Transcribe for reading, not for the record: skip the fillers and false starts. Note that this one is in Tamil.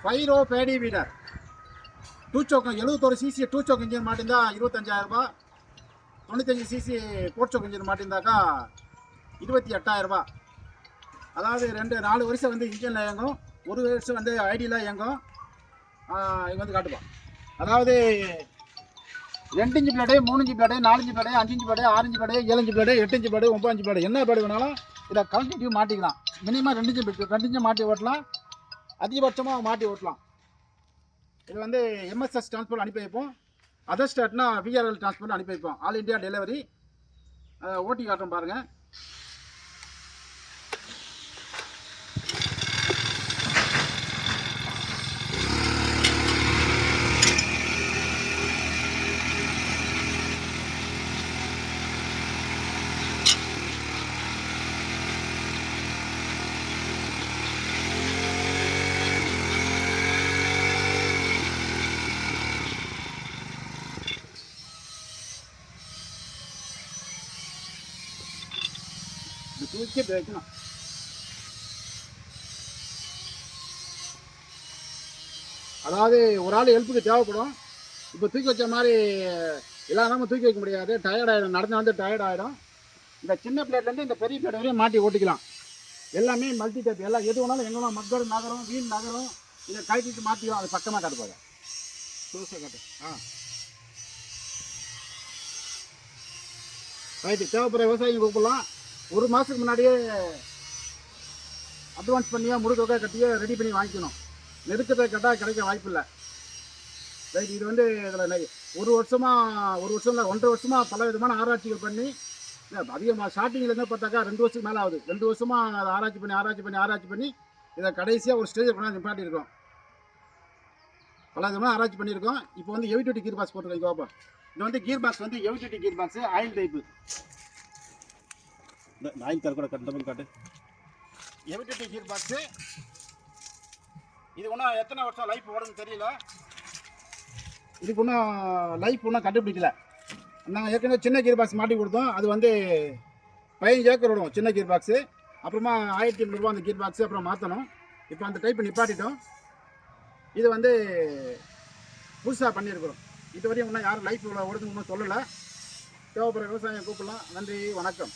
ஃபைரோ paddy weeder two stroke 71 cc two stroke engine மாட்டிருந்தா 25,000 ரூபாய். 95 சிசி ஃபோர் சோக் இன்ஜின் மாட்டிருந்தாக்கா 28,000 ரூபாய். அதாவது 4 வருஷம் வந்து இன்ஜினில் இயங்கும், 1 வருஷம் வந்து ஐடியில் இயங்கும். இது வந்து காட்டுப்பான். அதாவது 2 inch blade, 3 inch blade, 4 inch blade, 5 inch blade, 6 inch blade, 7 inch blade, 8 inch blade, 9 inch blade, என்ன பிளேடு வேணாலும் இதை கலெக்டிவ் மாட்டிக்கலாம். மினிமம் 2 இன்ச்சு மாட்டி ஓட்டலாம், அதிகபட்சமாக மாட்டி ஓட்டலாம். இது வந்து எம்எஸ்எஸ் டிரான்ஸ்போர்ட் அனுப்பி வைப்போம். அதர் ஸ்டேட்னா விஆர்எல் டிரான்ஸ்போர்ட் அனுப்பி வைப்போம். All India delivery. ஓட்டி காட்டுறோம் பாருங்கள். தூக்கி வைக்கணும். அதாவது ஒரு ஆள் ஹெல்ப்புக்கு தேவைப்படும். இப்போ தூக்கி வச்ச மாதிரி எல்லாரும் தூக்கி வைக்க முடியாது, டயர்ட் ஆகிடும், நடந்து வந்து டயர்ட் ஆகிடும். இந்த சின்ன பிளேட்லேருந்து இந்த பெரிய பிளேட் வரையும் மாட்டி ஓட்டிக்கலாம். எல்லாமே மல்டி டைப், எல்லாம் எது வேணாலும் எங்கே மக்கள் நகரம் வீண் நகரம் இதை கழட்டிட்டு மாற்றிக்கலாம். அது பக்கமாக காட்டுப்பாங்க. புதுசாக காட்டு. ரைட்டு. தேவைப்படுற விவசாயிங்க கூப்பிடலாம். 1 மாதத்துக்கு முன்னாடியே அட்வான்ஸ் பண்ணியோ முழுக்க கட்டியோ ரெடி பண்ணி வாங்கிக்கணும். நெருக்கத்தை கட்டால் கிடைக்க வாய்ப்பு இல்லை. ரைட். இது வந்து இதில் 1 வருஷமாக 1.5 வருஷமாக பல விதமான ஆராய்ச்சிகள் பண்ணி அதிகமாக ஸ்டார்டிங்லேருந்து பார்த்தாக்கா 2 வருஷத்துக்கு மேலே ஆகுது. 2 வருஷமாக அதை ஆராய்ச்சி பண்ணி இதை கடைசியாக ஒரு ஸ்டேஜை கொண்டாந்து நிப்பாட்டியிருக்கோம். பல விதமாக ஆராய்ச்சி பண்ணியிருக்கோம். இப்போ வந்து ஹெவி டியூட்டி கீர் பாக்ஸ் போட்டுருக்கோம். இப்போ இது வந்து கீர் பாக்ஸ் வந்து heavy duty gearbox, oil type. இந்த ஆயில் கார் கூட கட்டணும் காட்டு. Heavy duty gearbox. இது ஒன்றும் எத்தனை வருஷம் லைஃப் ஓடுன்னு தெரியல. இதுக்கு ஒன்றும் லைஃப் ஒன்றும் கண்டுபிடிக்கல. நாங்கள் ஏற்கனவே சின்ன கீர் பாக்ஸ் மாட்டி கொடுத்தோம். அது வந்து 15 ஏக்கர் விடும் சின்ன கீர் பாக்ஸு. அப்புறமா 1,800 ரூபா அந்த கீர் பாக்ஸு அப்புறம் மாற்றணும். இப்போ அந்த டைப் நிப்பாட்டிட்டோம். இது வந்து புதுசாக பண்ணியிருக்கிறோம். இதுவரையும் இன்னும் யாரும் லைஃப் ஓடுதுன்னு இன்னும் சொல்லலை. தேவைப்படுற விவசாயம் கூப்பிடலாம். நன்றி, வணக்கம்.